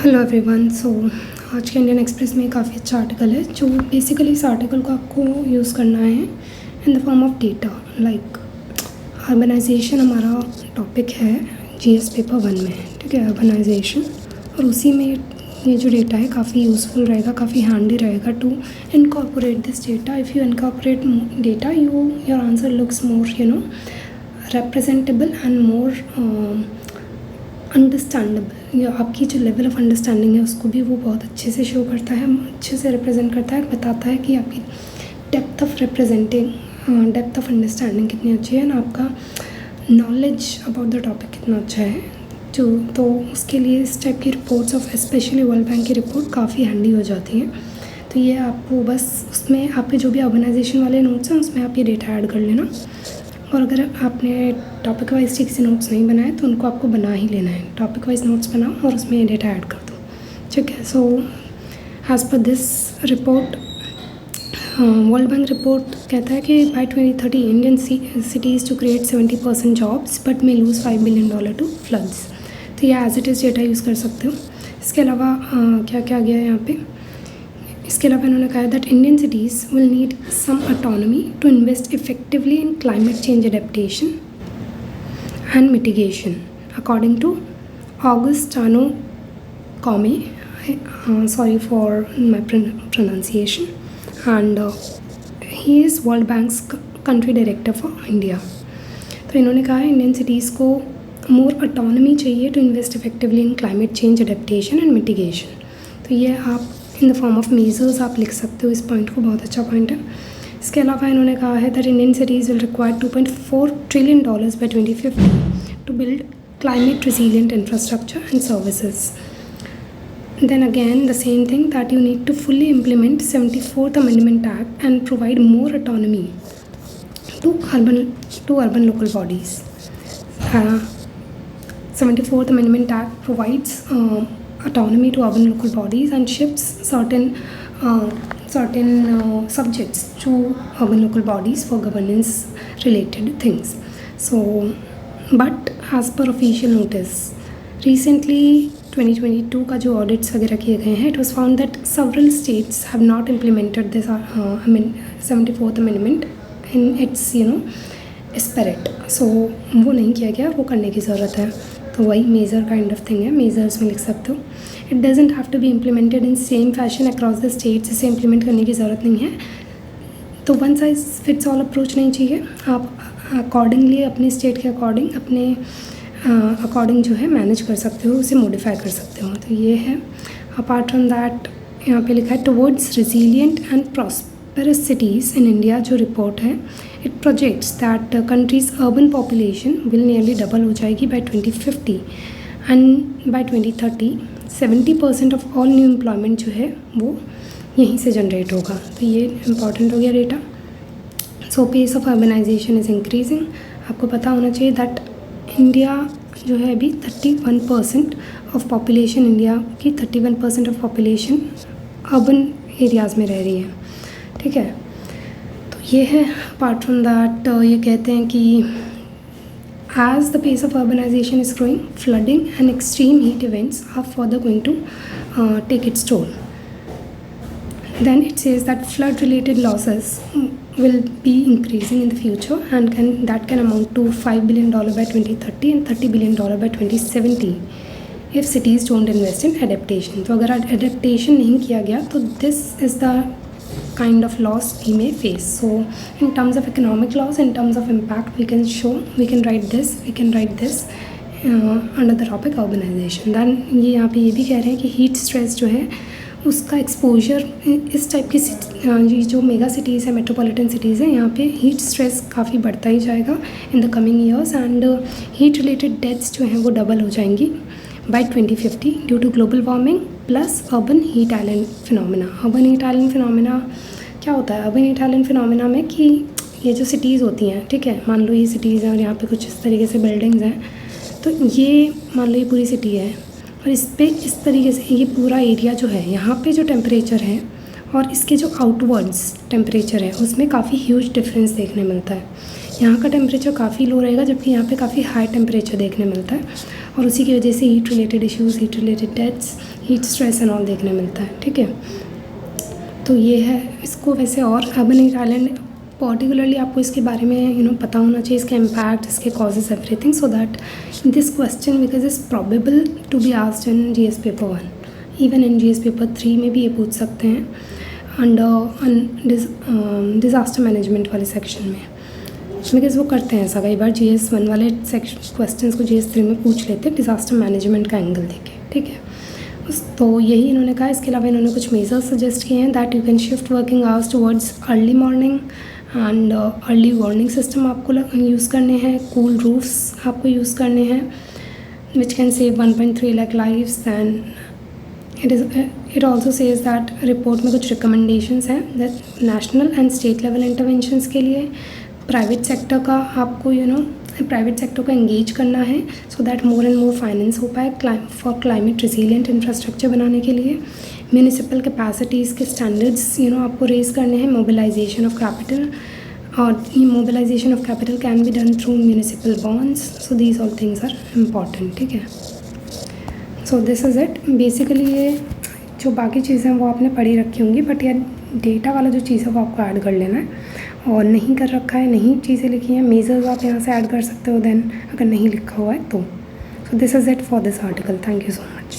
Hello everyone. आज के Indian express में काफ़ी अच्छा आर्टिकल है जो बेसिकली इस आर्टिकल को आपको यूज़ करना है in the form of data. Like urbanisation हमारा टॉपिक है जीएस पेपर 1 में, ठीक है, अर्बनाइजेशन। और उसी में ये जो डेटा है काफ़ी यूज़फुल रहेगा, काफ़ी हैंडी रहेगा to incorporate this data. If you incorporate data your answer looks more representable and more understandable. या आपकी जो लेवल ऑफ अंडरस्टैंडिंग है उसको भी वो बहुत अच्छे से शो करता है, अच्छे से रिप्रेजेंट करता है, बताता है कि आपकी depth of depth of understanding कितनी अच्छी है ना, आपका नॉलेज अबाउट द टॉपिक कितना अच्छा है। तो उसके लिए इस टाइप की reports of specially world bank की रिपोर्ट काफ़ी हैंडी हो जाती है। तो ये आपको बस उसमें आपके जो भी ऑर्गेनाइजेशन वाले नोट्स हैं उसमें आप ये डेटा ऐड कर लेना। और अगर आपने टॉपिक वाइज ठीक से नोट्स नहीं बनाए तो उनको आपको बना ही लेना है। टॉपिक वाइज नोट्स बनाओ और उसमें डेटा ऐड कर दो, ठीक है। So as per this report, world bank report कहता है कि by 2030 Indian cities to create 70% jobs but may lose $5 billion to floods. तो ये as it is data use कर सकते हो। इसके अलावा क्या क्या गया है यहाँ पे, इसके अलावा इन्होंने कहा that Indian cities will need some autonomy to invest effectively in climate change adaptation and mitigation according to Auguste Tano Kouame, sorry for my pronunciation, and he is World Bank's country director for India. तो इन्होंने कहा है Indian cities को more autonomy चाहिए to invest effectively in climate change adaptation and mitigation. तो ये आप in the form of measures आप लिख सकते हो इस पॉइंट को, बहुत अच्छा पॉइंट है। इसके अलावा इन्होंने कहा है that Indian cities will require $2.4 trillion by 2050 to build climate resilient infrastructure and services. Then again the same thing that you need to fully implement 74th Amendment Act and provide more autonomy to urban local bodies. 74th Amendment Act provides autonomy to urban local bodies and shifts certain subjects to urban local bodies for governance related things. So, but as per official notice, recently 2022 का जो audits वगैरह किए गए हैं, it was found that several states have not implemented this 74th amendment in its spirit. So वो नहीं किया गया, वो करने की ज़रूरत है। तो वही मेजर काइंड ऑफ थिंग है, मेजर्स में लिख सकते हो। It doesn't have to be implemented in same fashion across the states, इसे इम्प्लीमेंट करने की ज़रूरत नहीं है। तो one size fits all approach नहीं चाहिए, आप अकॉर्डिंगली अपने स्टेट के अकॉर्डिंग अपने अकॉर्डिंग जो है मैनेज कर सकते हो, उसे मॉडिफाई कर सकते हो। तो ये है। अपार्ट फ्रॉम दैट यहाँ पे लिखा है towards resilient and prosperous cities in India. जो रिपोर्ट है it projects that countries urban population will nearly double हो जाएगी by 2050 and by 2030 70% of all new employment जो है वो यहीं से जनरेट होगा। तो ये इम्पॉर्टेंट हो गया data. So pace of urbanisation is increasing. आपको पता होना चाहिए दैट इंडिया जो है अभी 31% ऑफ पॉपुलेशन, इंडिया की 31% ऑफ पॉपुलेशन अर्बन एरियाज़ में रह रही है, ठीक है। तो ये है। अपार्ट फ्रॉम दैट ये कहते हैं कि as the pace of urbanisation is growing, flooding and extreme heat events are further going to take its toll. Then it says that flood related losses will be increasing in the future and that can amount to $5 billion by 2030 and $30 billion by 2070 if cities don't invest in adaptation. तो अगर adaptation नहीं किया गया तो this is the kind of loss we may face. So in terms of economic loss, in terms of impact, we can write this under the topic urbanization. Then ये यहाँ पे ये भी कह रहे हैं कि heat stress जो है उसका एक्सपोजर इस टाइप की ये जो मेगा सिटीज़ है, मेट्रोपॉलिटन सिटीज़ है, यहाँ पे हीट स्ट्रेस काफ़ी बढ़ता ही जाएगा in the coming years and heat related deaths जो हैं वो डबल हो जाएंगी by 2050 due to global warming plus urban heat island phenomena. Urban heat island phenomena क्या होता है? अर्बन हीट आइलैंड फिनोमेना में कि ये जो सिटीज़ होती हैं, ठीक है, मान लो ये सिटीज़ हैं और यहाँ पे कुछ इस तरीके से बिल्डिंग्स हैं, तो ये मान लो ये पूरी सिटी है और इस पे इस तरीके से ये पूरा एरिया जो है, यहाँ पे जो टेम्परेचर है और इसके जो आउटवर्ड्स टेम्परेचर है उसमें काफ़ी ह्यूज डिफरेंस देखने मिलता है। यहाँ का टेम्परेचर काफ़ी लो रहेगा जबकि यहाँ पे काफ़ी हाई टेम्परेचर देखने मिलता है। और उसी की वजह से heat related issues, heat related deaths, heat stress and all देखने मिलता है, ठीक है। तो ये है इसको वैसे, और अर्बन हीट आइलैंड पर्टिकुलरली आपको इसके बारे में पता होना चाहिए, इसके इम्पैक्ट, इसके causes, everything, so that this question because is probable to be asked in GS paper 1, even in GS paper 3 में भी ये पूछ सकते हैं अंडर डिज़ास्टर मैनेजमेंट वाले सेक्शन में, बिकॉज वो करते हैं ऐसा कई बार, GS 1 वाले सेक्शन क्वेश्चंस को GS 3 में पूछ लेते हैं डिज़ास्टर मैनेजमेंट का एंगल देके, ठीक है। तो यही इन्होंने कहा। इसके अलावा इन्होंने कुछ मेजर्स सजेस्ट किए हैं that you can shift working hours towards early morning and early warning system आपको यूज़ करने हैं, कूल रूफ्स आपको यूज़ करने हैं which can save 1.3 lakh lives. And it also says that report में कुछ रिकमेंडेशंस हैं that national and state level interventions के लिए प्राइवेट सेक्टर का आपको प्राइवेट सेक्टर को एंगेज करना है so that more and more finance हो पाए फॉर क्लाइमेट रिजिलियंट इंफ्रास्ट्रक्चर बनाने के लिए। म्यूनिसिपल कैपेसिटीज़ के स्टैंडर्ड्स आपको रेज करने हैं। मोबिलाइजेशन ऑफ कैपिटल, और ये mobilisation of capital can be done through municipal bonds. So these all things are important, ठीक है। So this is it. Basically ये जो बाकी चीज़ें वो आपने पढ़ी रखी होंगी, बट ये डेटा वाला जो चीज़ है वो आपको ऐड कर लेना है, और नहीं कर रखा है, नहीं चीज़ें लिखी हैं, मेजर्स आप यहाँ से ऐड कर सकते हो देन, अगर नहीं लिखा हुआ है तो। सो this is it for this article. Thank you so much.